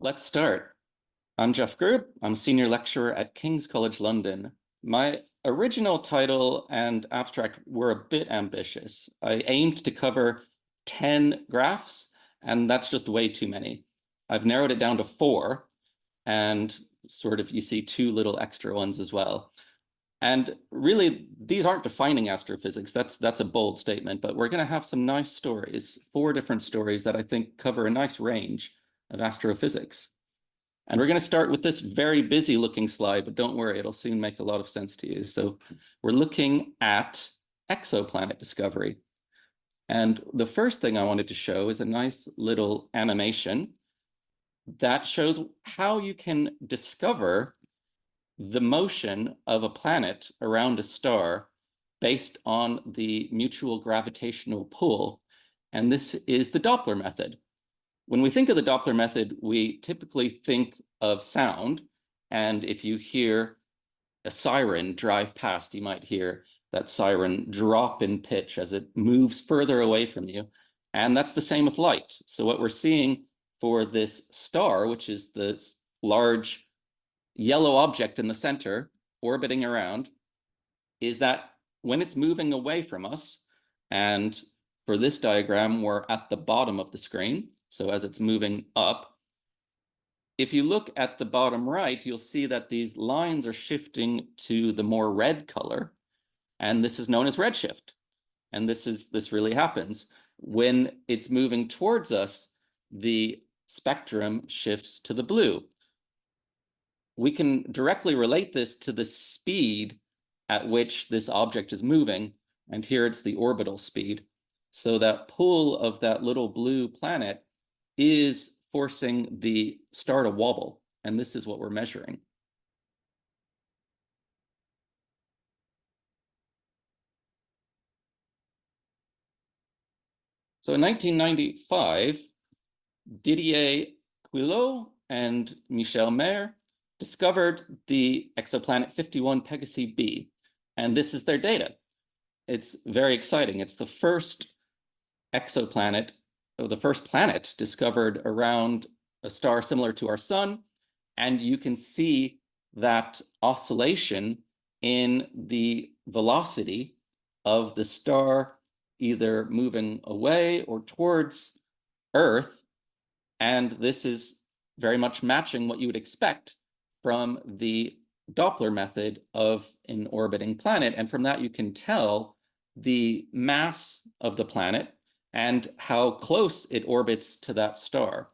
Let's start. I'm Jeff Grube. I'm a senior lecturer at King's College London. My original title and abstract were a bit ambitious. I aimed to cover 10 graphs, and that's just way too many. I've narrowed it down to 4, and sort of you see 2 little extra ones as well. And really, these aren't defining astrophysics. That's a bold statement, but we're going to have some nice stories, 4 different stories that I think cover a nice range of astrophysics. And we're going to start with this very busy looking slide, but don't worry, it'll soon make a lot of sense to you. So we're looking at exoplanet discovery. And the first thing I wanted to show is a nice little animation that shows how you can discover the motion of a planet around a star based on the mutual gravitational pull. And this is the Doppler method. When we think of the Doppler method, we typically think of sound. And if you hear a siren drive past, you might hear that siren drop in pitch as it moves further away from you. And that's the same with light. So what we're seeing for this star, which is the large yellow object in the center orbiting around, is that when it's moving away from us, and for this diagram, we're at the bottom of the screen. So as it's moving up, if you look at the bottom right, you'll see that these lines are shifting to the more red color, and this is known as redshift. And this really happens. When it's moving towards us, the spectrum shifts to the blue. We can directly relate this to the speed at which this object is moving, and here it's the orbital speed. So that pull of that little blue planet is forcing the star to wobble, and this is what we're measuring. So in 1995, Didier Queloz and Michel Mayor discovered the exoplanet 51 Pegasi b, and this is their data. It's very exciting. It's the first exoplanet, or the first planet discovered around a star similar to our sun, and you can see that oscillation in the velocity of the star either moving away or towards Earth, and this is very much matching what you would expect from the Doppler method of an orbiting planet, and from that you can tell the mass of the planet and how close it orbits to that star.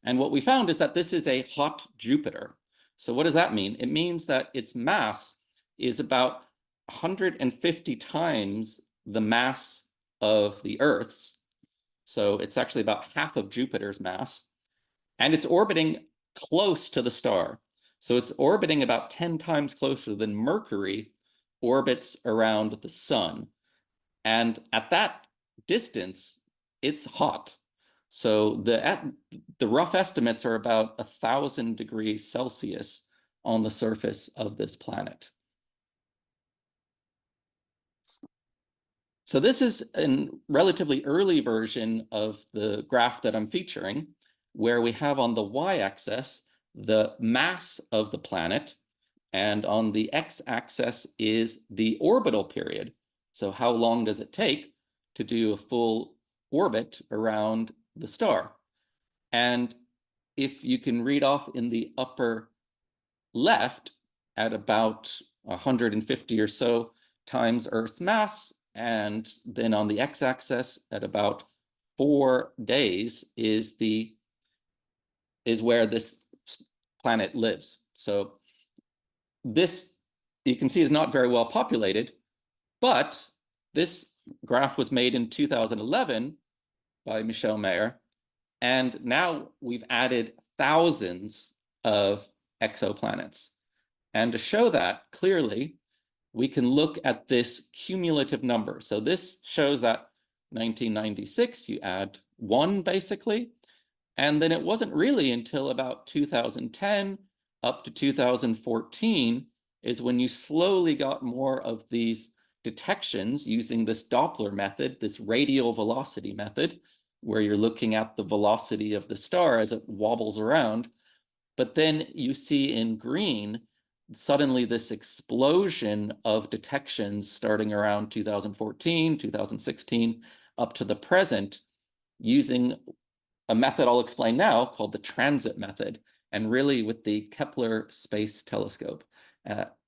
And what we found is that this is a hot Jupiter. So what does that mean? It means that its mass is about 150 times the mass of the Earth's. So it's actually about half of Jupiter's mass. And it's orbiting close to the star. So it's orbiting about 10 times closer than Mercury orbits around the sun. And at that distance, it's hot. So the rough estimates are about 1,000 degrees Celsius on the surface of this planet. So this is a relatively early version of the graph that I'm featuring, where we have on the y-axis the mass of the planet, and on the x-axis is the orbital period. So how long does it take to do a full orbit around the star? And if you can read off in the upper left, at about 150 or so times Earth's mass, and then on the x-axis at about 4 days is where this planet lives. So this, you can see, is not very well populated, but this graph was made in 2011 by Michel Mayor, and now we've added thousands of exoplanets. And to show that clearly, we can look at this cumulative number. So this shows that 1996, you add 1 basically, and then it wasn't really until about 2010 up to 2014 is when you slowly got more of these detections using this Doppler method, this radial velocity method, where you're looking at the velocity of the star as it wobbles around. But then you see in green, suddenly this explosion of detections starting around 2014, 2016, up to the present, using a method I'll explain now called the transit method, and really with the Kepler Space Telescope,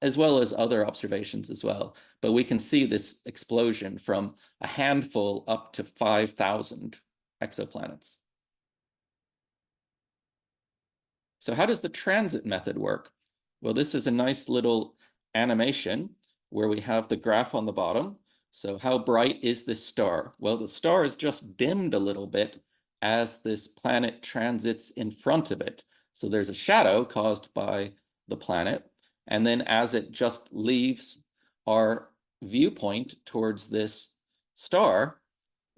as well as other observations as well. But we can see this explosion from a handful up to 5,000 exoplanets. So how does the transit method work? Well, this is a nice little animation where we have the graph on the bottom. So how bright is this star? Well, the star is just dimmed a little bit as this planet transits in front of it. So there's a shadow caused by the planet. And then as it just leaves our viewpoint towards this star,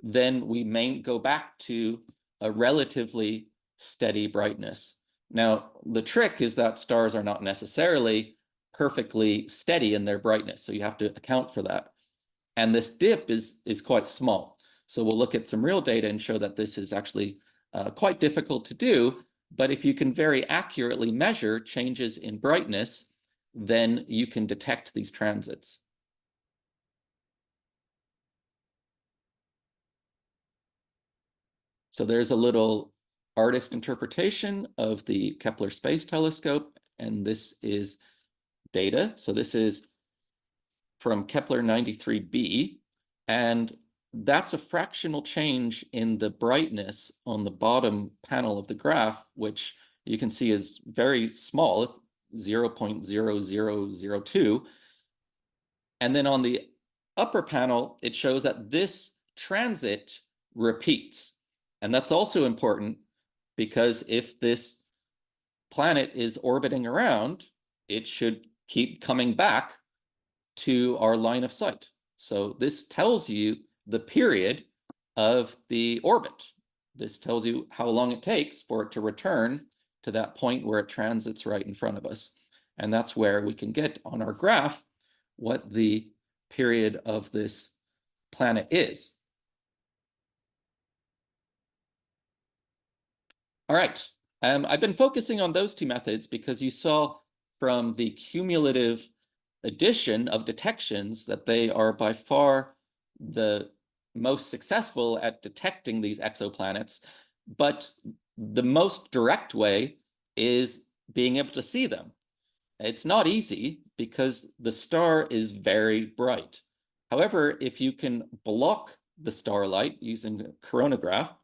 then we may go back to a relatively steady brightness. Now, the trick is that stars are not necessarily perfectly steady in their brightness, so you have to account for that. And this dip is quite small. So we'll look at some real data and show that this is actually quite difficult to do. But if you can very accurately measure changes in brightness, then you can detect these transits. So there's a little artist interpretation of the Kepler Space Telescope, and this is data. So this is from Kepler 93b, and that's a fractional change in the brightness on the bottom panel of the graph, which you can see is very small, 0.0002. And then on the upper panel, it shows that this transit repeats. And that's also important because if this planet is orbiting around, it should keep coming back to our line of sight. So this tells you the period of the orbit. This tells you how long it takes for it to return to that point where it transits right in front of us. And that's where we can get on our graph what the period of this planet is. All right. I've been focusing on those two methods because you saw from the cumulative addition of detections that they are by far the most successful at detecting these exoplanets. But the most direct way is being able to see them. It's not easy because the star is very bright. However, if you can block the starlight using a coronagraph,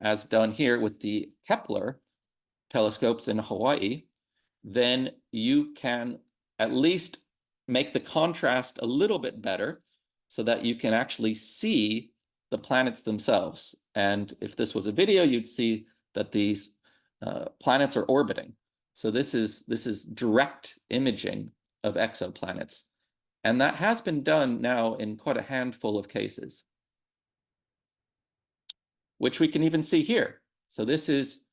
as done here with the Kepler telescopes in Hawaii, then you can at least make the contrast a little bit better so that you can actually see the planets themselves. And if this was a video, you'd see that these planets are orbiting. So this is direct imaging of exoplanets. And that has been done now in quite a handful of cases, which we can even see here. So this is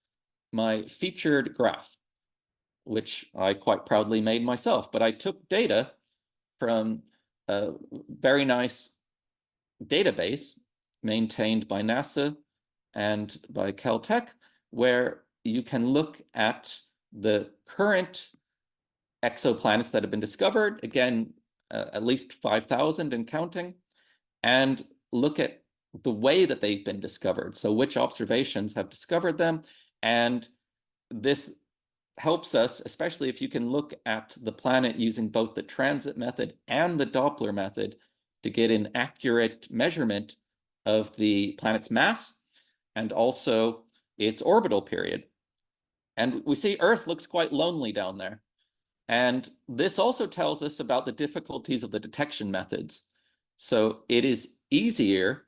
my featured graph, which I quite proudly made myself. But I took data from a very nice database maintained by NASA and by Caltech, where you can look at the current exoplanets that have been discovered, again, at least 5,000 and counting, and look at the way that they've been discovered. So which observations have discovered them. And this helps us, especially if you can look at the planet using both the transit method and the Doppler method to get an accurate measurement of the planet's mass and also its orbital period. And we see Earth looks quite lonely down there. And this also tells us about the difficulties of the detection methods. So it is easier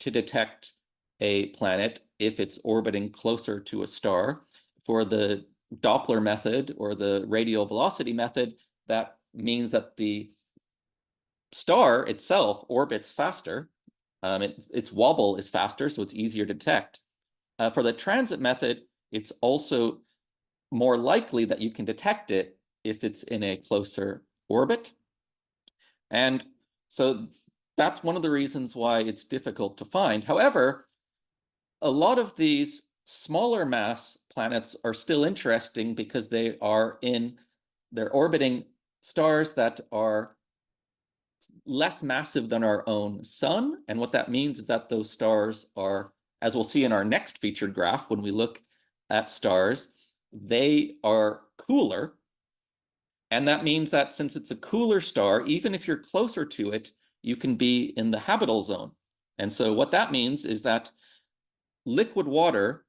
to detect a planet if it's orbiting closer to a star. For the Doppler method or the radial velocity method, that means that the star itself orbits faster. Its wobble is faster, so it's easier to detect. For the transit method, it's also more likely that you can detect it if it's in a closer orbit. And so that's one of the reasons why it's difficult to find. However, a lot of these smaller mass planets are still interesting because they're orbiting stars that are less massive than our own sun. And what that means is that those stars are, as we'll see in our next featured graph, when we look at stars, they are cooler. And that means that since it's a cooler star, even if you're closer to it, you can be in the habitable zone. And so what that means is that liquid water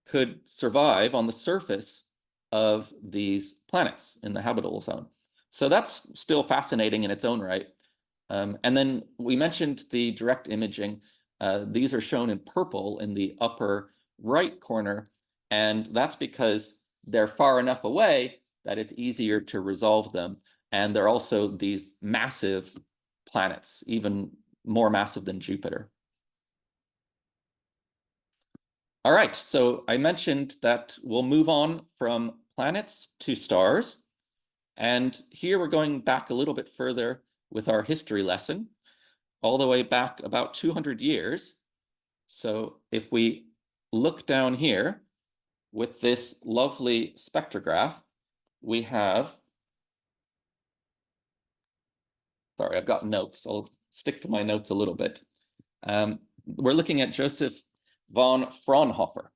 could survive on the surface of these planets in the habitable zone. So that's still fascinating in its own right. And then we mentioned the direct imaging. These are shown in purple in the upper right corner, and that's because they're far enough away that it's easier to resolve them. And they're also these massive planets, even more massive than Jupiter. All right, so I mentioned that we'll move on from planets to stars. And here we're going back a little bit further with our history lesson, all the way back about 200 years. So if we look down here with this lovely spectrograph, we have, sorry, I've got notes. I'll stick to my notes a little bit. We're looking at Joseph von Fraunhofer.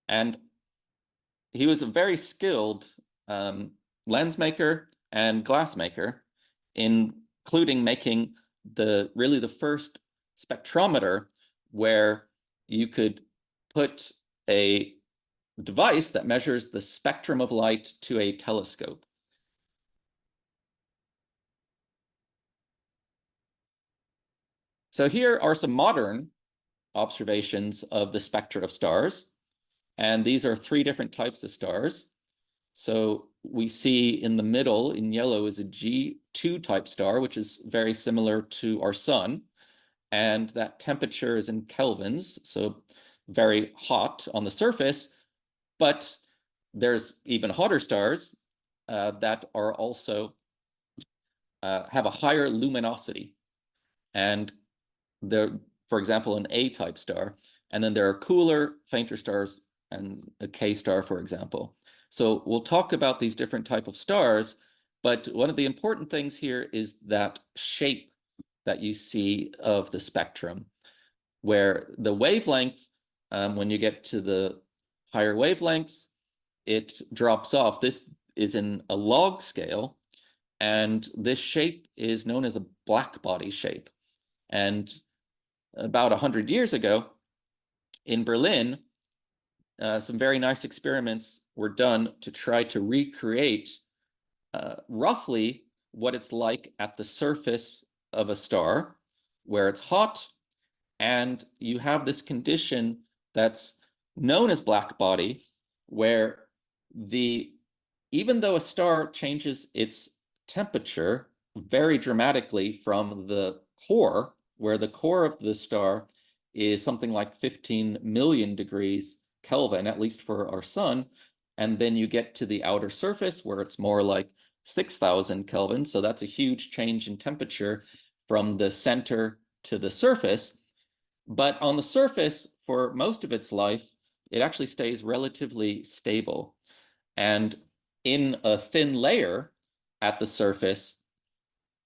And he was a very skilled lens maker and glass maker, including making really the first spectrometer where you could put a device that measures the spectrum of light to a telescope. So here are some modern observations of the spectra of stars. And these are 3 different types of stars. So we see in the middle in yellow is a G2 type star, which is very similar to our sun. And that temperature is in kelvins, so very hot on the surface. But there's even hotter stars that are also have a higher luminosity. And they're, for example, an A-type star. And then there are cooler, fainter stars and a K star, for example. So we'll talk about these different types of stars, but one of the important things here is that shape that you see of the spectrum, where the wavelength, when you get to the higher wavelengths, it drops off. This is in a log scale, and this shape is known as a black body shape. And about 100 years ago in Berlin, some very nice experiments were done to try to recreate roughly what it's like at the surface of a star, where it's hot, and you have this condition that's known as black body, where even though a star changes its temperature very dramatically from the core, where the core of the star is something like 15 million degrees Kelvin, at least for our sun, and then you get to the outer surface where it's more like 6,000 Kelvin. So that's a huge change in temperature from the center to the surface. But on the surface, for most of its life, it actually stays relatively stable. And in a thin layer at the surface,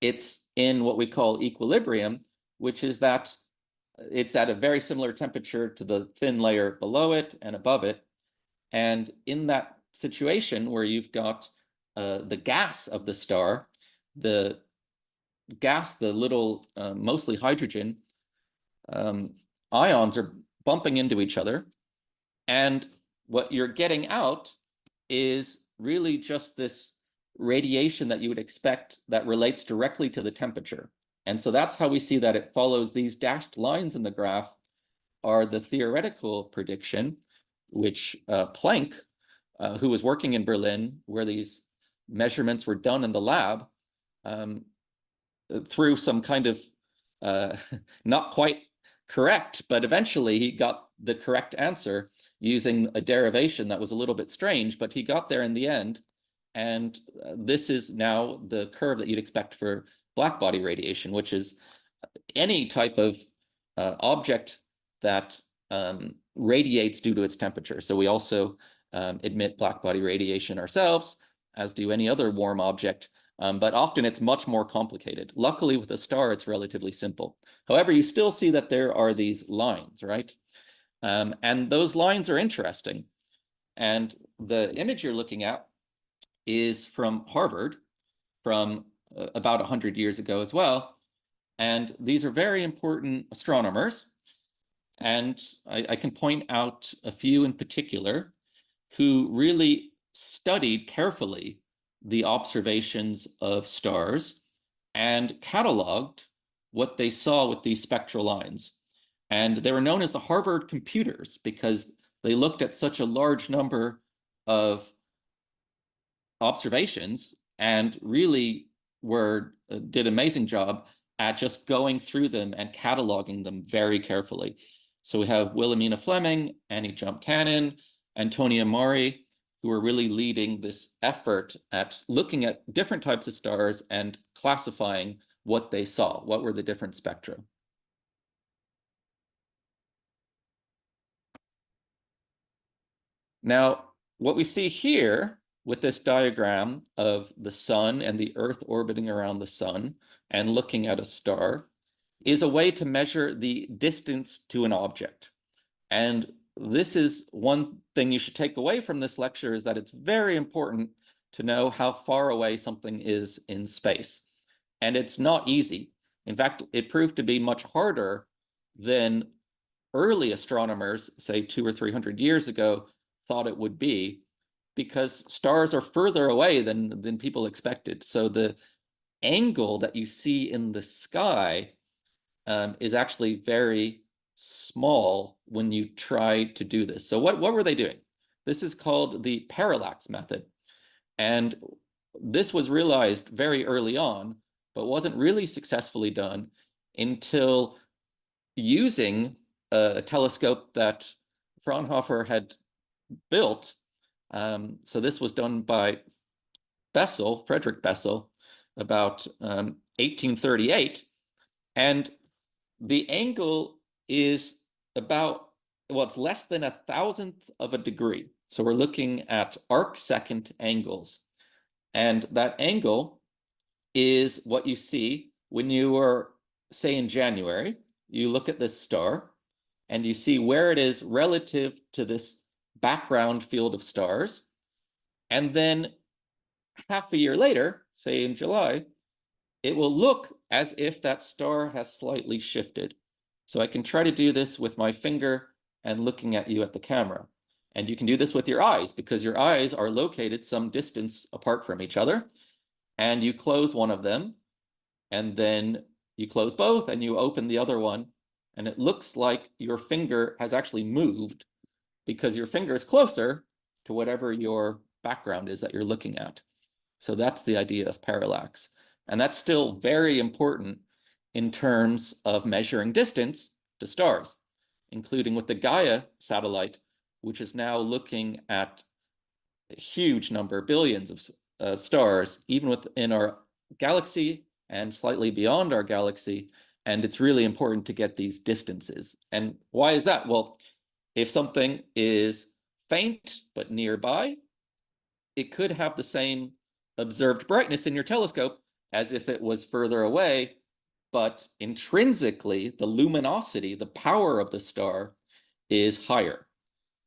it's in what we call equilibrium, which is that it's at a very similar temperature to the thin layer below it and above it. And in that situation where you've got the gas of the star, the gas, the little, mostly hydrogen, ions are bumping into each other. And what you're getting out is really just this radiation that you would expect that relates directly to the temperature. And so that's how we see that it follows these dashed lines in the graph are the theoretical prediction, which Planck, who was working in Berlin, where these measurements were done in the lab, through some kind of not quite correct, but eventually he got the correct answer using a derivation that was a little bit strange, but he got there in the end. And this is now the curve that you'd expect for black body radiation, which is any type of object that radiates due to its temperature. So we also emit black body radiation ourselves, as do any other warm object. But often it's much more complicated. Luckily, with a star, it's relatively simple. However, you still see that there are these lines, right? And those lines are interesting. And the image you're looking at is from Harvard from about 100 years ago as well. And these are very important astronomers. And I can point out a few in particular who really studied carefully the observations of stars and cataloged what they saw with these spectral lines. And they were known as the Harvard computers because they looked at such a large number of observations and really did an amazing job at just going through them and cataloging them very carefully. So we have Wilhelmina Fleming, Annie Jump Cannon, Antonia Maury, who are really leading this effort at looking at different types of stars and classifying what they saw, what were the different spectra. Now, what we see here with this diagram of the sun and the Earth orbiting around the sun and looking at a star is a way to measure the distance to an object. And this is one thing you should take away from this lecture, is that it's very important to know how far away something is in space. And it's not easy. In fact, it proved to be much harder than early astronomers, say 200 or 300 years ago, thought it would be, because stars are further away than people expected. So the angle that you see in the sky is actually very small when you try to do this. So what were they doing? This is called the parallax method. And this was realized very early on, but wasn't really successfully done until using a telescope that Fraunhofer had built. So this was done by Bessel, Frederick Bessel, about 1838. And the angle is about, well, it's less than 1,000th of a degree. So we're looking at arc-second angles. And that angle is what you see when you are, say, in January, you look at this star and you see where it is relative to this background field of stars. And then half a year later, say in July, it will look as if that star has slightly shifted. So I can try to do this with my finger and looking at you at the camera. And you can do this with your eyes because your eyes are located some distance apart from each other. And you close one of them, and then you close both and you open the other one. And it looks like your finger has actually moved because your finger is closer to whatever your background is that you're looking at. So that's the idea of parallax. And that's still very important in terms of measuring distance to stars, including with the Gaia satellite, which is now looking at a huge number, billions of stars, even within our galaxy and slightly beyond our galaxy. And it's really important to get these distances. And why is that? Well, if something is faint but nearby, it could have the same observed brightness in your telescope as if it was further away, but intrinsically, the luminosity, the power of the star is higher.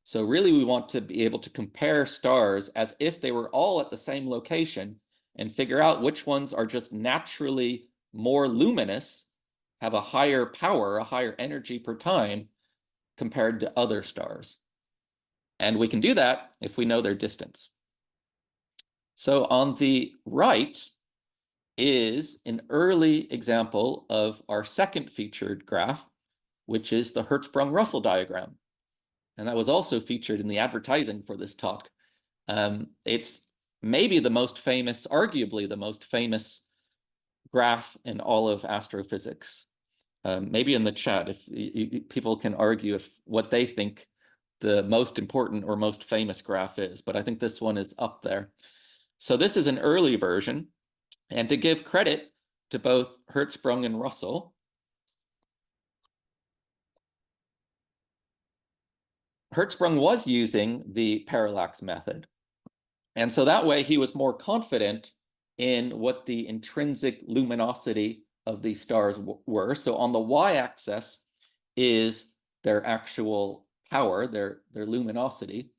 So really, we want to be able to compare stars as if they were all at the same location and figure out which ones are just naturally more luminous, have a higher power, a higher energy per time compared to other stars. And we can do that if we know their distance. So on the right is an early example of our second featured graph, which is the Hertzsprung-Russell diagram. And that was also featured in the advertising for this talk. It's maybe the most famous, arguably the most famous graph in all of astrophysics. Maybe in the chat, if people can argue if what they think the most important or most famous graph is, but I think this one is up there. So this is an early version, and to give credit to both Hertzsprung and Russell, Hertzsprung was using the parallax method. And so that way he was more confident in what the intrinsic luminosity of these stars were. So on the y-axis is their actual power, their luminosity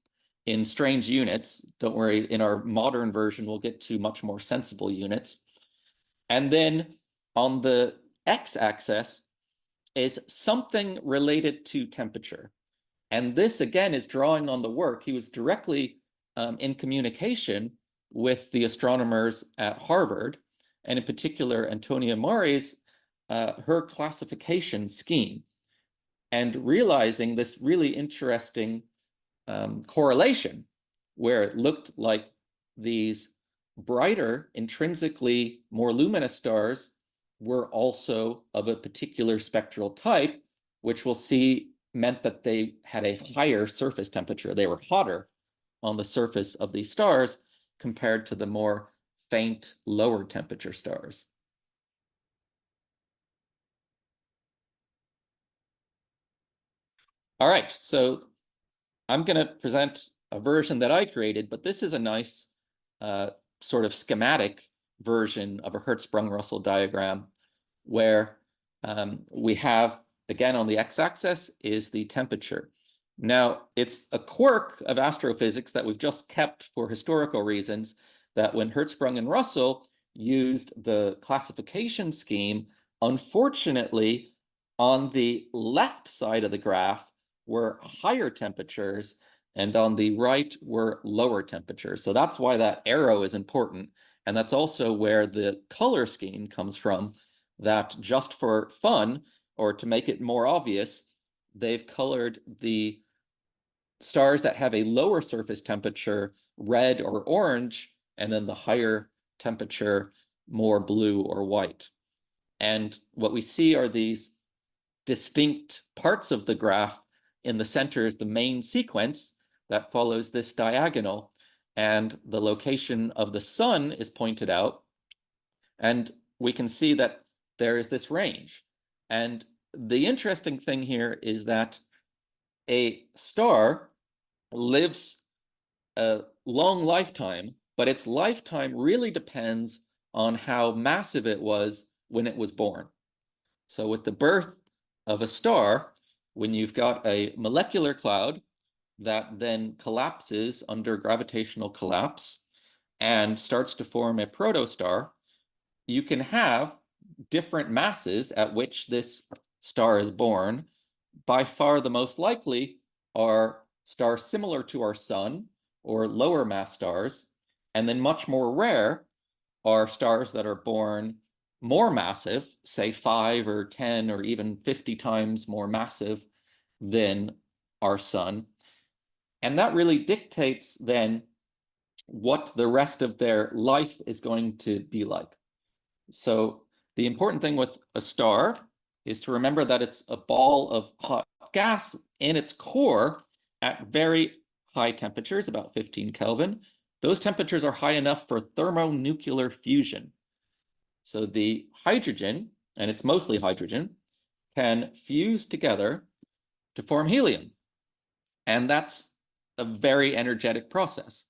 in strange units. Don't worry, in our modern version, we'll get to much more sensible units. And then on the x-axis is something related to temperature. And this, again, is drawing on the work. He was directly in communication with the astronomers at Harvard, and in particular, Antonia Maury's, her classification scheme, and realizing this really interesting correlation where it looked like these brighter, intrinsically more luminous stars were also of a particular spectral type, which we'll see meant that they had a higher surface temperature. They were hotter on the surface of these stars compared to the more faint, lower temperature stars. All right, so I'm going to present a version that I created, but this is a nice sort of schematic version of a Hertzsprung-Russell diagram where we have, again, on the x-axis is the temperature. Now, it's a quirk of astrophysics that we've just kept for historical reasons, that when Hertzsprung and Russell used the classification scheme, unfortunately, on the left side of the graph were higher temperatures, and on the right were lower temperatures. So that's why that arrow is important. And that's also where the color scheme comes from, that just for fun, or to make it more obvious, they've colored the stars that have a lower surface temperature red or orange, and then the higher temperature more blue or white. And what we see are these distinct parts of the graph. In the center is the main sequence that follows this diagonal, and the location of the sun is pointed out. And we can see that there is this range. And the interesting thing here is that a star lives a long lifetime, but its lifetime really depends on how massive it was when it was born. So with the birth of a star, when you've got a molecular cloud that then collapses under gravitational collapse and starts to form a protostar, you can have different masses at which this star is born. By far the most likely are stars similar to our sun or lower mass stars, and then much more rare are stars that are born more massive, say 5 or 10 or even 50 times more massive than our sun. And that really dictates then what the rest of their life is going to be like. So the important thing with a star is to remember that it's a ball of hot gas in its core at very high temperatures, about 15 Kelvin. Those temperatures are high enough for thermonuclear fusion. So the hydrogen, and it's mostly hydrogen, can fuse together to form helium. And that's a very energetic process.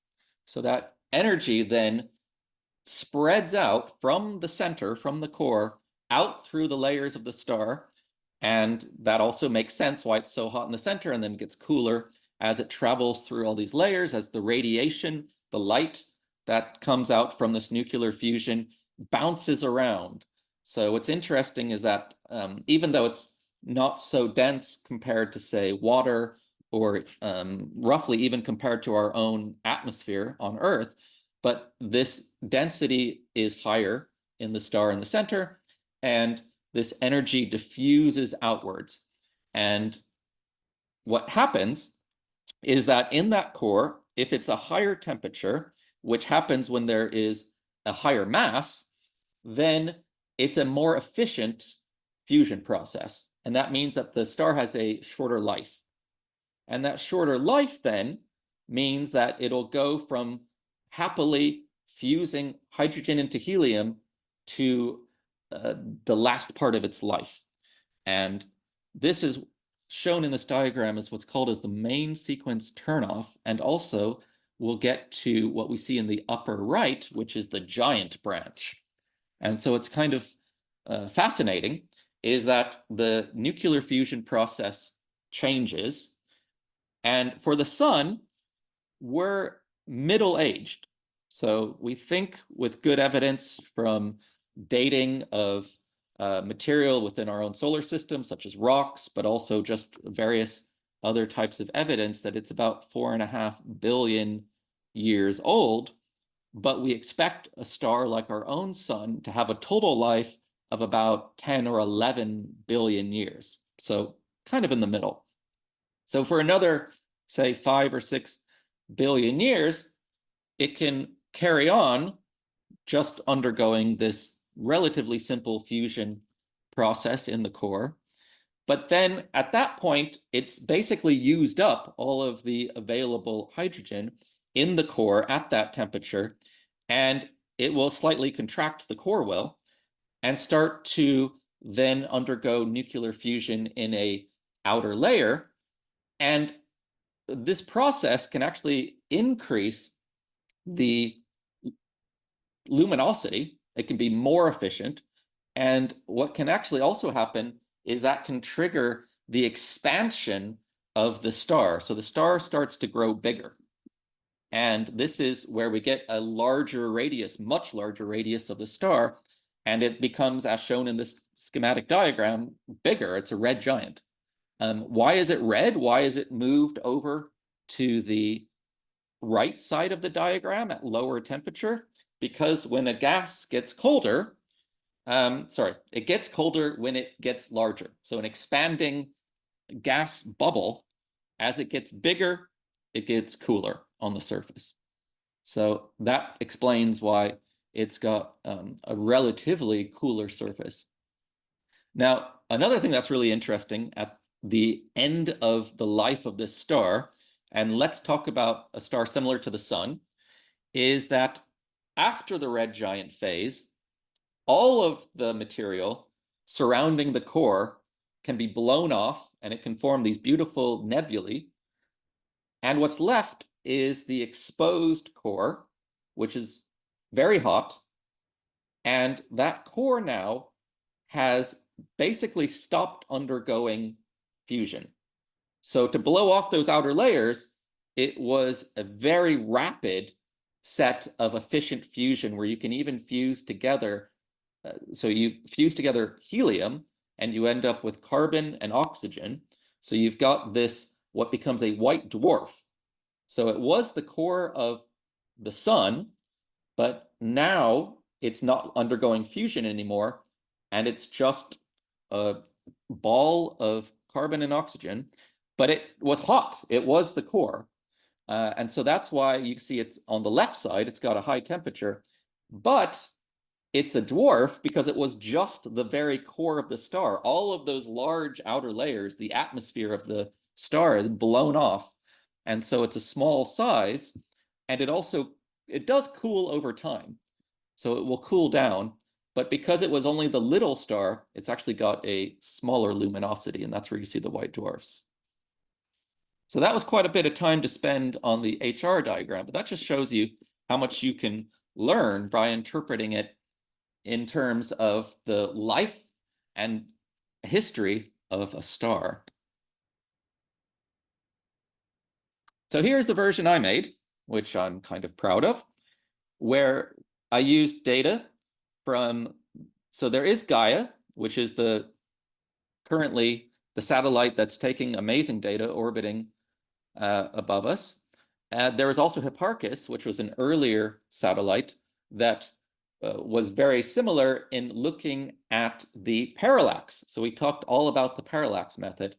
So that energy then spreads out from the center, from the core, out through the layers of the star. And that also makes sense why it's so hot in the center and then gets cooler as it travels through all these layers, as the radiation, the light that comes out from this nuclear fusion bounces around. So what's interesting is that even though it's not so dense compared to, say, water, or roughly even compared to our own atmosphere on Earth, but this density is higher in the star in the center, and this energy diffuses outwards. And what happens is that in that core, if it's a higher temperature, which happens when there is a higher mass, then it's a more efficient fusion process. And that means that the star has a shorter life. And that shorter life then means that it'll go from happily fusing hydrogen into helium to the last part of its life. And this is shown in this diagram is what's called as the main sequence turnoff, and also we'll get to what we see in the upper right, which is the giant branch. And so it's kind of fascinating is that the nuclear fusion process changes. And for the sun, we're middle-aged. So we think with good evidence from dating of material within our own solar system, such as rocks, but also just various other types of evidence that it's about 4.5 billion years old. But we expect a star like our own sun to have a total life of about 10 or 11 billion years. So kind of in the middle. So for another, say, 5 or 6 billion years, it can carry on just undergoing this relatively simple fusion process in the core. But then at that point, it's basically used up all of the available hydrogen in the core at that temperature, and it will slightly contract, the core will, and start to then undergo nuclear fusion in a outer layer. And this process can actually increase the luminosity. It can be more efficient. And what can actually also happen is that can trigger the expansion of the star. So the star starts to grow bigger. And this is where we get a larger radius, much larger radius of the star. And it becomes, as shown in this schematic diagram, bigger. It's a red giant. Why is it red? Why is it moved over to the right side of the diagram at lower temperature? Because when a gas gets colder, it gets colder when it gets larger. So an expanding gas bubble, as it gets bigger, it gets cooler on the surface. So that explains why it's got a relatively cooler surface. Now, another thing that's really interesting at the end of the life of this star, and let's talk about a star similar to the sun, is that after the red giant phase, all of the material surrounding the core can be blown off, and it can form these beautiful nebulae. And what's left is the exposed core, which is very hot. And that core now has basically stopped undergoing fusion. So to blow off those outer layers, it was a very rapid set of efficient fusion where you can even fuse together. So you fuse together helium and you end up with carbon and oxygen. So you've got this, what becomes a white dwarf. So it was the core of the sun, but now it's not undergoing fusion anymore, and it's just a ball of carbon and oxygen, but it was hot. It was the core. And so that's why you see it's on the left side, it's got a high temperature, but it's a dwarf because it was just the very core of the star. All of those large outer layers, the atmosphere of the star is blown off. And so it's a small size, and it does cool over time. So it will cool down, but because it was only the little star, it's actually got a smaller luminosity, and that's where you see the white dwarfs. So that was quite a bit of time to spend on the HR diagram, but that just shows you how much you can learn by interpreting it in terms of the life and history of a star. So here's the version I made, which I'm kind of proud of, where I used data from, so there is Gaia, which is currently the satellite that's taking amazing data orbiting above us. There was also Hipparchus, which was an earlier satellite that was very similar in looking at the parallax. So we talked all about the parallax method.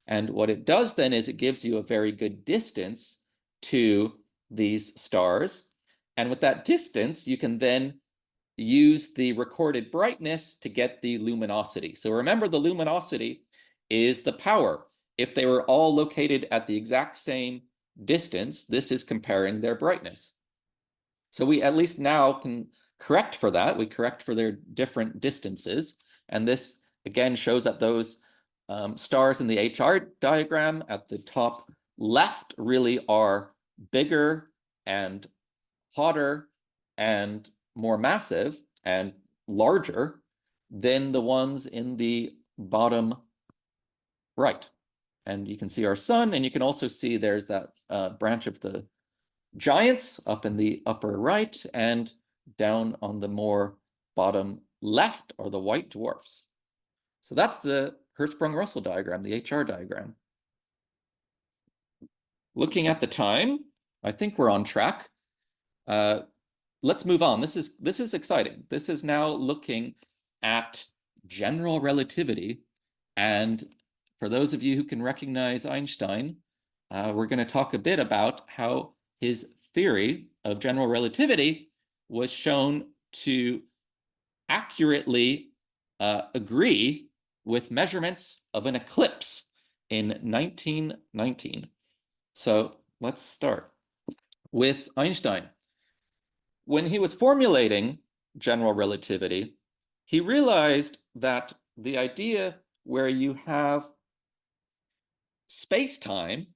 And what it does then is it gives you a very good distance to these stars. And with that distance, you can then use the recorded brightness to get the luminosity. So remember, the luminosity is the power. If they were all located at the exact same distance, this is comparing their brightness. So we at least now can correct for that. We correct for their different distances. And this, again, shows that those stars in the HR diagram at the top left really are bigger and hotter and more massive and larger than the ones in the bottom right. And you can see our sun, and you can also see there's that branch of the giants up in the upper right, and down on the more bottom left are the white dwarfs. So that's the Hertzsprung-Russell diagram, the HR diagram. Looking at the time, I think we're on track. Let's move on. This is exciting. This is now looking at general relativity. And for those of you who can recognize Einstein, we're going to talk a bit about how his theory of general relativity was shown to accurately agree with measurements of an eclipse in 1919. So let's start with Einstein. When he was formulating general relativity, he realized that the idea where you have space-time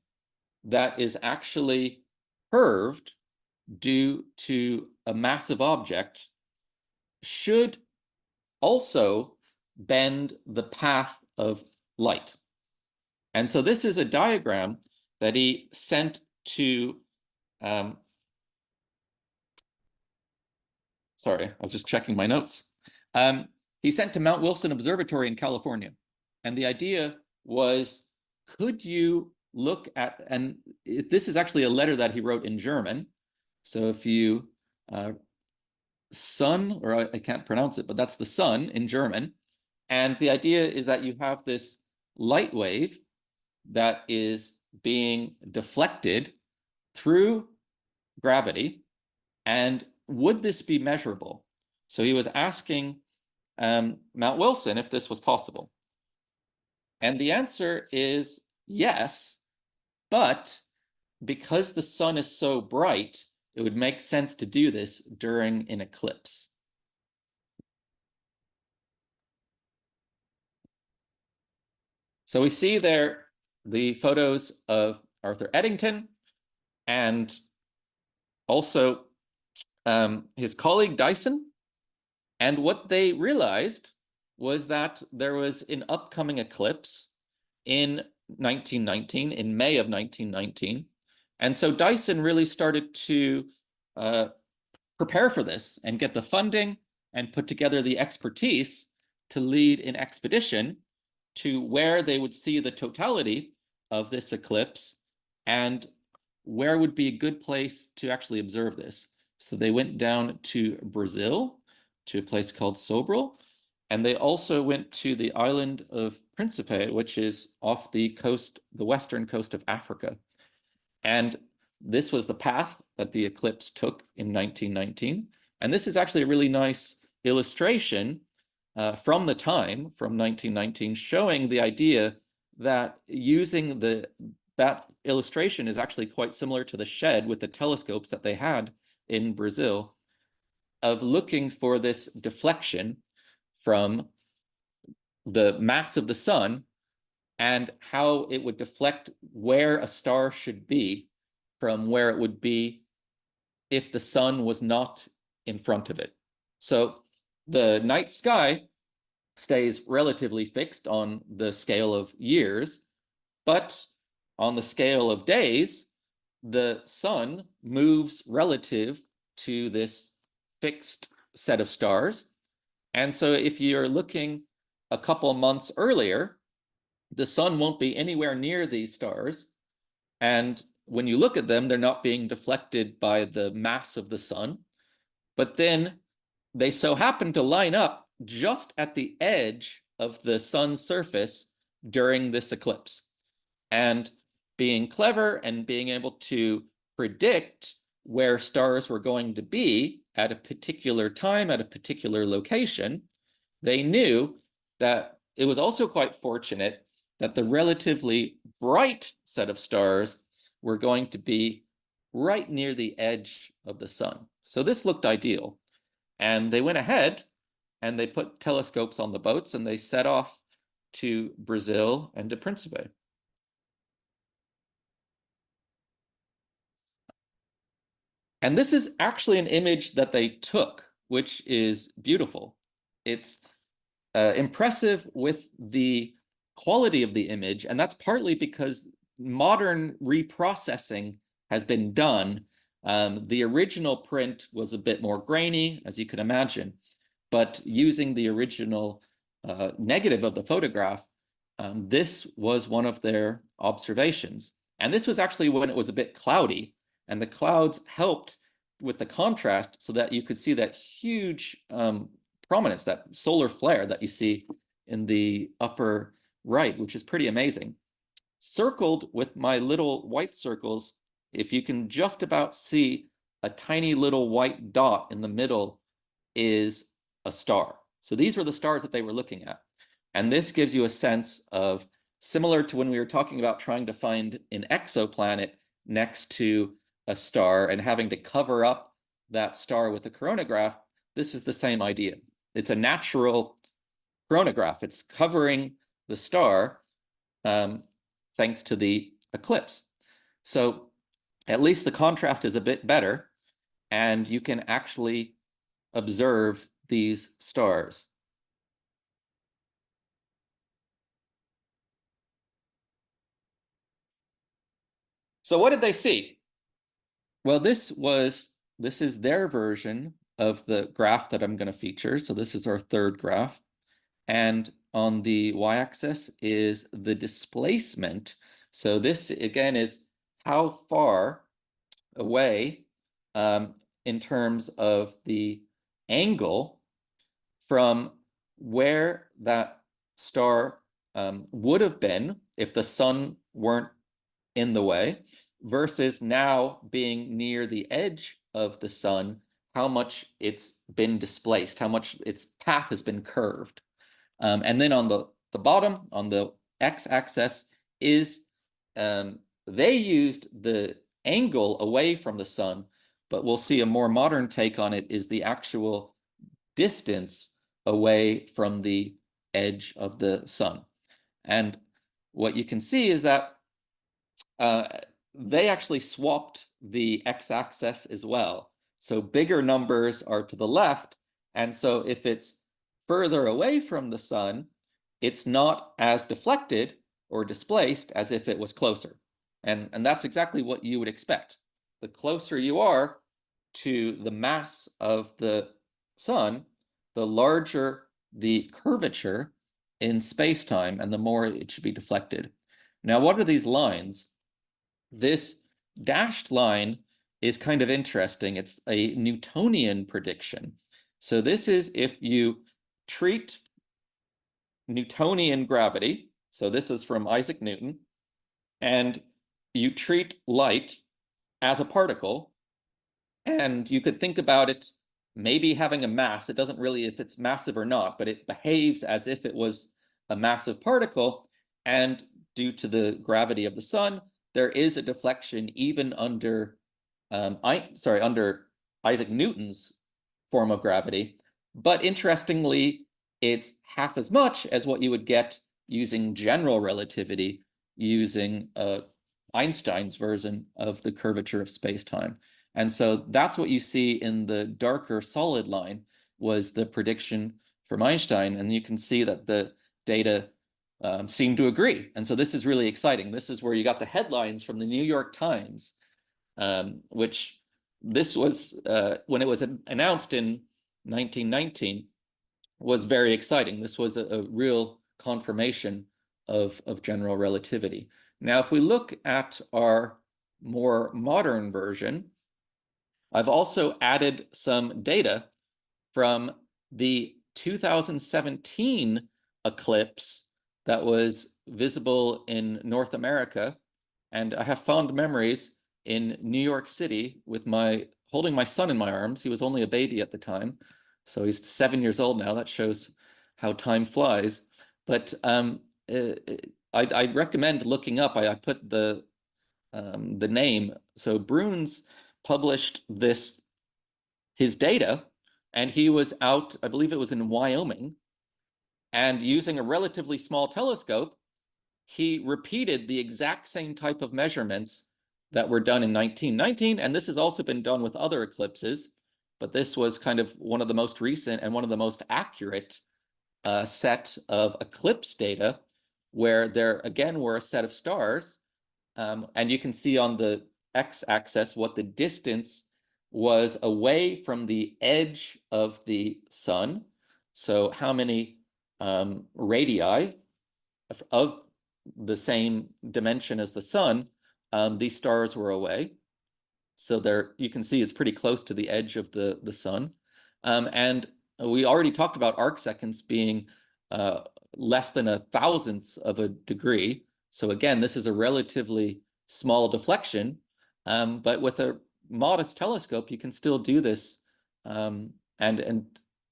that is actually curved due to a massive object should also bend the path of light. And so this is a diagram that he sent to, sorry, I was just checking my notes. He sent to Mount Wilson Observatory in California. And the idea was, could you look at, and this is actually a letter that he wrote in German. So if you, sun, or I can't pronounce it, but that's the sun in German. And the idea is that you have this light wave that is being deflected through gravity. And would this be measurable? So he was asking Mount Wilson if this was possible. And the answer is yes, but because the sun is so bright, it would make sense to do this during an eclipse. So we see there the photos of Arthur Eddington and also his colleague Dyson. And what they realized was that there was an upcoming eclipse in 1919, in May of 1919. And so Dyson really started to prepare for this and get the funding and put together the expertise to lead an expedition to where they would see the totality of this eclipse and where would be a good place to actually observe this. So they went down to Brazil, to a place called Sobral, and they also went to the island of Principe, which is off the coast, the western coast of Africa. And this was the path that the eclipse took in 1919. And this is actually a really nice illustration from the time, from 1919, showing the idea that using that illustration is actually quite similar to the shed with the telescopes that they had in Brazil, of looking for this deflection from the mass of the sun and how it would deflect where a star should be from where it would be if the sun was not in front of it. So the night sky stays relatively fixed on the scale of years, but on the scale of days, the sun moves relative to this fixed set of stars. And so if you're looking a couple months earlier, the sun won't be anywhere near these stars. And when you look at them, they're not being deflected by the mass of the sun. But then they so happen to line up just at the edge of the sun's surface during this eclipse. And being clever and being able to predict where stars were going to be at a particular time, at a particular location, they knew that it was also quite fortunate that the relatively bright set of stars were going to be right near the edge of the sun. So this looked ideal. And they went ahead and they put telescopes on the boats and they set off to Brazil and to Principe. And this is actually an image that they took, which is beautiful. It's impressive with the quality of the image, and that's partly because modern reprocessing has been done. The original print was a bit more grainy, as you can imagine, but using the original negative of the photograph, this was one of their observations. And this was actually when it was a bit cloudy, and the clouds helped with the contrast so that you could see that huge prominence, that solar flare that you see in the upper right, which is pretty amazing. Circled with my little white circles, if you can just about see a tiny little white dot in the middle, is a star. So these were the stars that they were looking at. And this gives you a sense of, similar to when we were talking about trying to find an exoplanet next to a star and having to cover up that star with a coronagraph, this is the same idea. It's a natural coronagraph. It's covering the star thanks to the eclipse. So at least the contrast is a bit better, and you can actually observe these stars. So what did they see? Well, this is their version of the graph that I'm going to feature. So this is our third graph. And on the y-axis is the displacement. So this, again, is how far away in terms of the angle from where that star would have been if the sun weren't in the way, versus now being near the edge of the sun, how much it's been displaced, how much its path has been curved. And then on the bottom, on the x-axis, is they used the angle away from the sun, but we'll see a more modern take on it is the actual distance away from the edge of the sun. And what you can see is that they actually swapped the x-axis as well. So bigger numbers are to the left. And so if it's further away from the sun, it's not as deflected or displaced as if it was closer. And that's exactly what you would expect. The closer you are to the mass of the sun, the larger the curvature in space-time and the more it should be deflected. Now, what are these lines? This dashed line is kind of interesting. It's a Newtonian prediction. So this is if you treat Newtonian gravity, so this is from Isaac Newton, and you treat light as a particle, and you could think about it maybe having a mass. It doesn't really, if it's massive or not, but it behaves as if it was a massive particle. And due to the gravity of the sun, there is a deflection even under, under Isaac Newton's form of gravity. But interestingly, it's half as much as what you would get using general relativity, using Einstein's version of the curvature of space-time. And so that's what you see in the darker solid line was the prediction from Einstein. And you can see that the data seem to agree. And so this is really exciting. This is where you got the headlines from the New York Times, which this was, when it was announced in 1919, was very exciting. This was a real confirmation of general relativity. Now, if we look at our more modern version, I've also added some data from the 2017 eclipse that was visible in North America. And I have fond memories in New York City with holding my son in my arms. He was only a baby at the time. So he's 7 years old now. That shows how time flies. But I recommend looking up. I put the name. So Bruns published his data, and he was out, I believe it was in Wyoming, And using a relatively small telescope, he repeated the exact same type of measurements that were done in 1919. And this has also been done with other eclipses, but this was kind of one of the most recent and one of the most accurate set of eclipse data, where there again were a set of stars. And you can see on the x-axis what the distance was away from the edge of the sun. So how many radii of the same dimension as the sun these stars were away. So there you can see it's pretty close to the edge of the sun. And we already talked about arc seconds being less than a thousandth of a degree. So again, this is a relatively small deflection, but with a modest telescope, you can still do this. And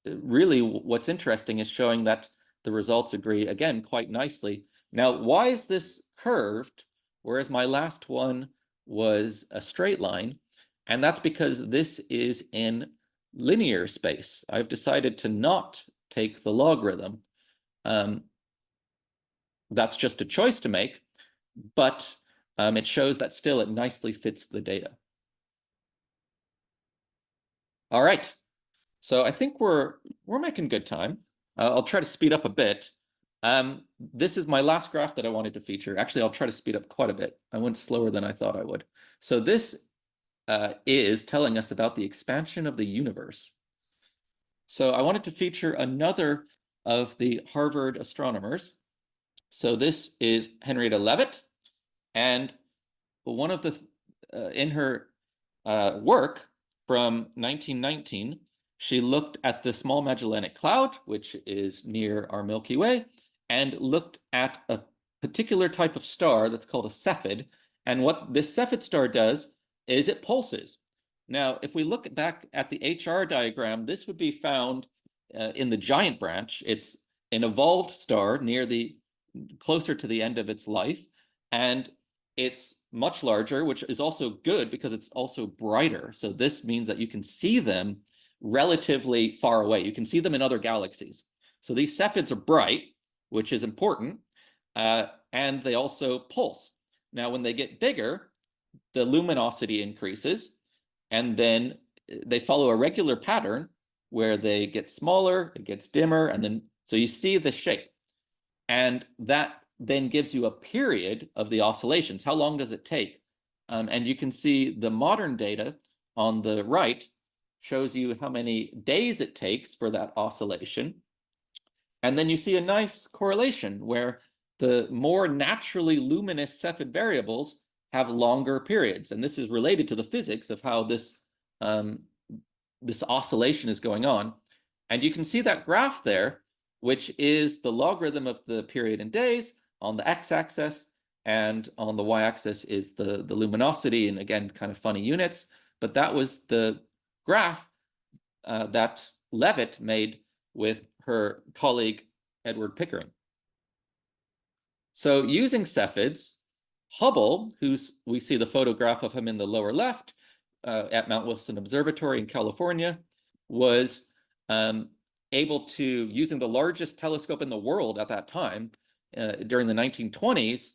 really what's interesting is showing that the results agree, again, quite nicely. Now, why is this curved, whereas my last one was a straight line? And that's because this is in linear space. I've decided to not take the logarithm. That's just a choice to make, but it shows that still it nicely fits the data. All right, so I think we're making good time. I'll try to speed up a bit. This is my last graph that I wanted to feature. Actually, I'll try to speed up quite a bit. I went slower than I thought I would. So this is telling us about the expansion of the universe. So I wanted to feature another of the Harvard astronomers. So this is Henrietta Leavitt, and one of the in her work from 1919, she looked at the Small Magellanic Cloud, which is near our Milky Way, and looked at a particular type of star that's called a Cepheid. And what this Cepheid star does is it pulses. Now, if we look back at the HR diagram, this would be found in the giant branch. It's an evolved star closer to the end of its life, and it's much larger, which is also good because it's also brighter. So this means that you can see them relatively far away. You can see them in other galaxies. So these Cepheids are bright, which is important, and they also pulse. Now, when they get bigger, the luminosity increases, and then they follow a regular pattern where they get smaller, it gets dimmer, and then so you see the shape. And that then gives you a period of the oscillations. How long does it take? And you can see the modern data on the right shows you how many days it takes for that oscillation. And then you see a nice correlation where the more naturally luminous Cepheid variables have longer periods. And this is related to the physics of how this oscillation is going on. And you can see that graph there, which is the logarithm of the period in days on the x-axis, and on the y-axis is the luminosity, and again, kind of funny units. But that was the graph that Leavitt made with her colleague, Edward Pickering. So using Cepheids, Hubble, we see the photograph of him in the lower left at Mount Wilson Observatory in California, was able to, using the largest telescope in the world at that time, during the 1920s,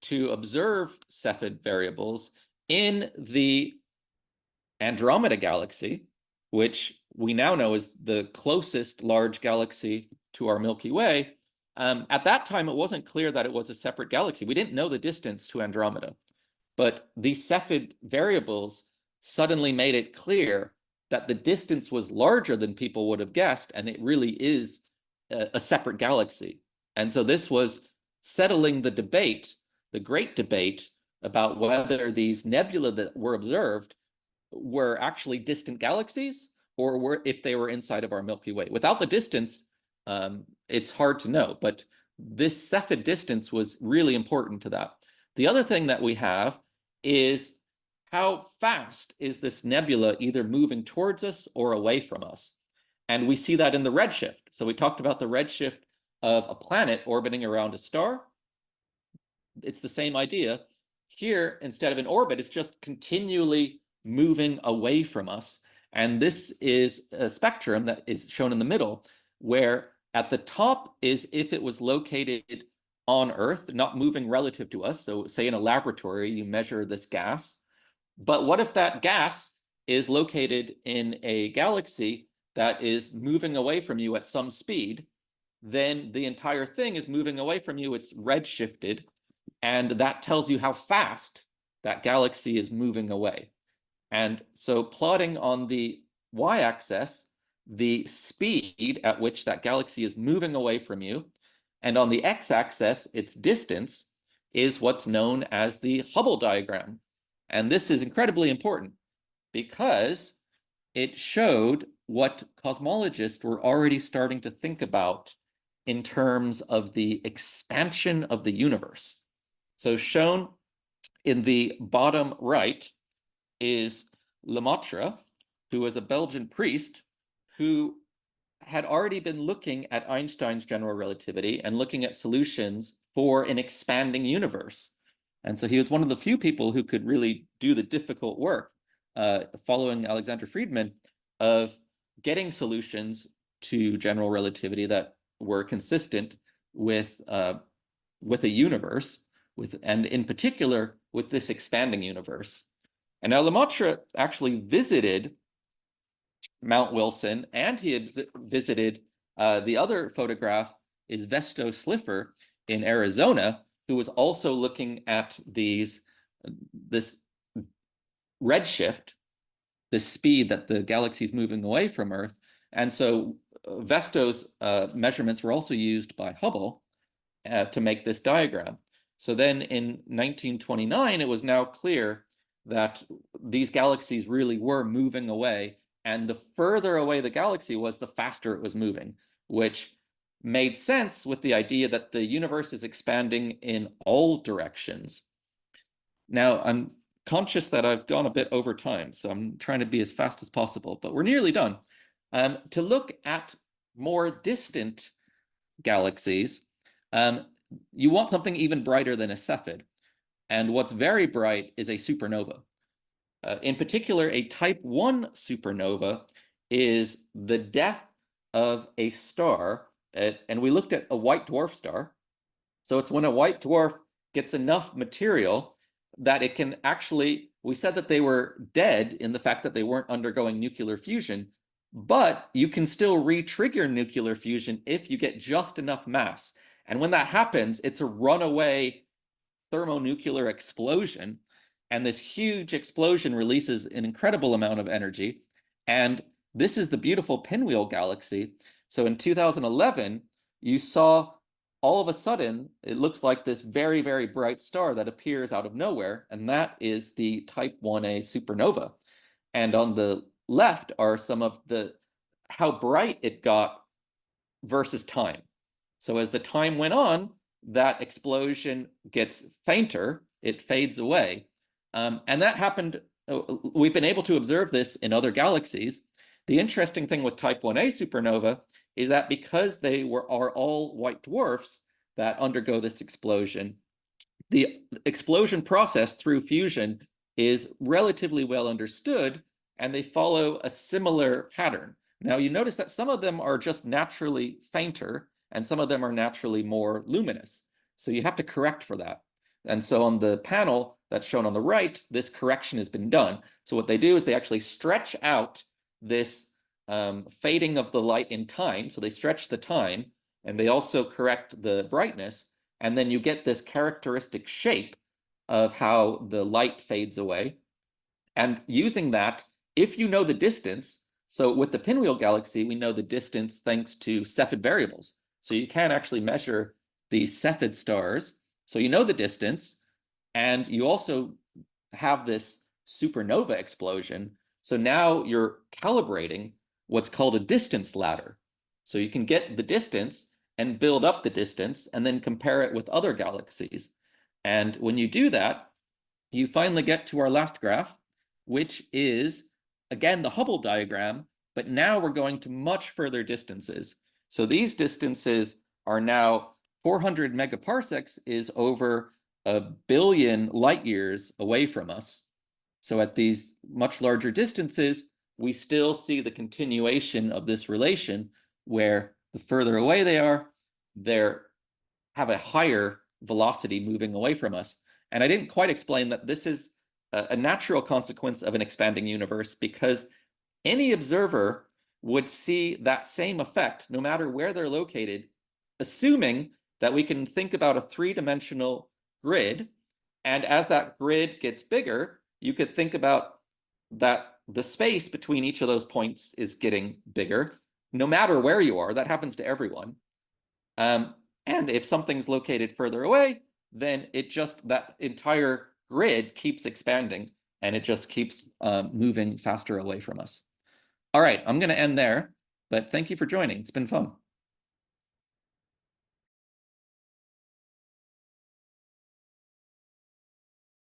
to observe Cepheid variables in the Andromeda galaxy, which we now know is the closest large galaxy to our Milky Way. At that time, it wasn't clear that it was a separate galaxy. We didn't know the distance to Andromeda, but these Cepheid variables suddenly made it clear that the distance was larger than people would have guessed, and it really is a separate galaxy. And so this was settling the debate, the great debate, about whether these nebula that were observed were actually distant galaxies or if they were inside of our Milky Way. Without the distance, it's hard to know, but this Cepheid distance was really important to that. The other thing that we have is how fast is this nebula either moving towards us or away from us? And we see that in the redshift. So we talked about the redshift of a planet orbiting around a star. It's the same idea. Here, instead of an orbit, it's just continually moving away from us. And this is a spectrum that is shown in the middle, where At the top is if it was located on Earth, not moving relative to us. So say in a laboratory, you measure this gas. But what if that gas is located in a galaxy that is moving away from you at some speed? Then the entire thing is moving away from you. It's redshifted, and that tells you how fast that galaxy is moving away. And so plotting on the y-axis the speed at which that galaxy is moving away from you, and on the x-axis its distance, is what's known as the Hubble diagram. And this is incredibly important because it showed what cosmologists were already starting to think about in terms of the expansion of the universe. So shown in the bottom right is Lemaitre, who was a Belgian priest who had already been looking at Einstein's general relativity and looking at solutions for an expanding universe. And so he was one of the few people who could really do the difficult work, following Alexander Friedman, of getting solutions to general relativity that were consistent with a universe, and in particular with this expanding universe. And now Lemaitre actually visited Mount Wilson, and he had visited the other photograph is Vesto Slipher in Arizona, who was also looking at this redshift, the speed that the galaxy is moving away from Earth. And so Vesto's measurements were also used by Hubble to make this diagram. So then in 1929, it was now clear that these galaxies really were moving away. And the further away the galaxy was, the faster it was moving, which made sense with the idea that the universe is expanding in all directions. Now, I'm conscious that I've gone a bit over time, so I'm trying to be as fast as possible, but we're nearly done. To look at more distant galaxies, you want something even brighter than a Cepheid. And what's very bright is a supernova. In particular, a type 1 supernova is the death of a star. And we looked at a white dwarf star. So it's when a white dwarf gets enough material that it can actually, we said that they were dead in the fact that they weren't undergoing nuclear fusion, but you can still re-trigger nuclear fusion if you get just enough mass. And when that happens, it's a runaway thermonuclear explosion. And this huge explosion releases an incredible amount of energy. And this is the beautiful Pinwheel galaxy. So in 2011, you saw all of a sudden, it looks like this very, very bright star that appears out of nowhere. And that is the type 1a supernova. And on the left are some of how bright it got versus time. So as the time went on, that explosion gets fainter, it fades away. And that happened, we've been able to observe this in other galaxies. The interesting thing with type 1a supernova is that because they are all white dwarfs that undergo this explosion, the explosion process through fusion is relatively well understood, and they follow a similar pattern. Now, you notice that some of them are just naturally fainter, and some of them are naturally more luminous. So you have to correct for that. And so on the panel that's shown on the right, this correction has been done. So what they do is they actually stretch out this fading of the light in time. So they stretch the time, and they also correct the brightness. And then you get this characteristic shape of how the light fades away. And using that, if you know the distance, so with the Pinwheel galaxy, we know the distance thanks to Cepheid variables. So you can actually measure the Cepheid stars. So you know the distance, and you also have this supernova explosion. So now you're calibrating what's called a distance ladder. So you can get the distance and build up the distance and then compare it with other galaxies. And when you do that, you finally get to our last graph, which is, again, the Hubble diagram, but now we're going to much further distances. So these distances are now 400 megaparsecs is over 1 billion light years away from us. So at these much larger distances, we still see the continuation of this relation where The further away they are, they have a higher velocity moving away from us. And I didn't quite explain that this is a natural consequence of an expanding universe, because any observer would see that same effect no matter where they're located, assuming that we can think about a three-dimensional grid. And as that grid gets bigger, you could think about that the space between each of those points is getting bigger, no matter where you are. That happens to everyone. And if something's located further away, then that entire grid keeps expanding, and it just keeps moving faster away from us. All right, I'm going to end there, but thank you for joining. It's been fun.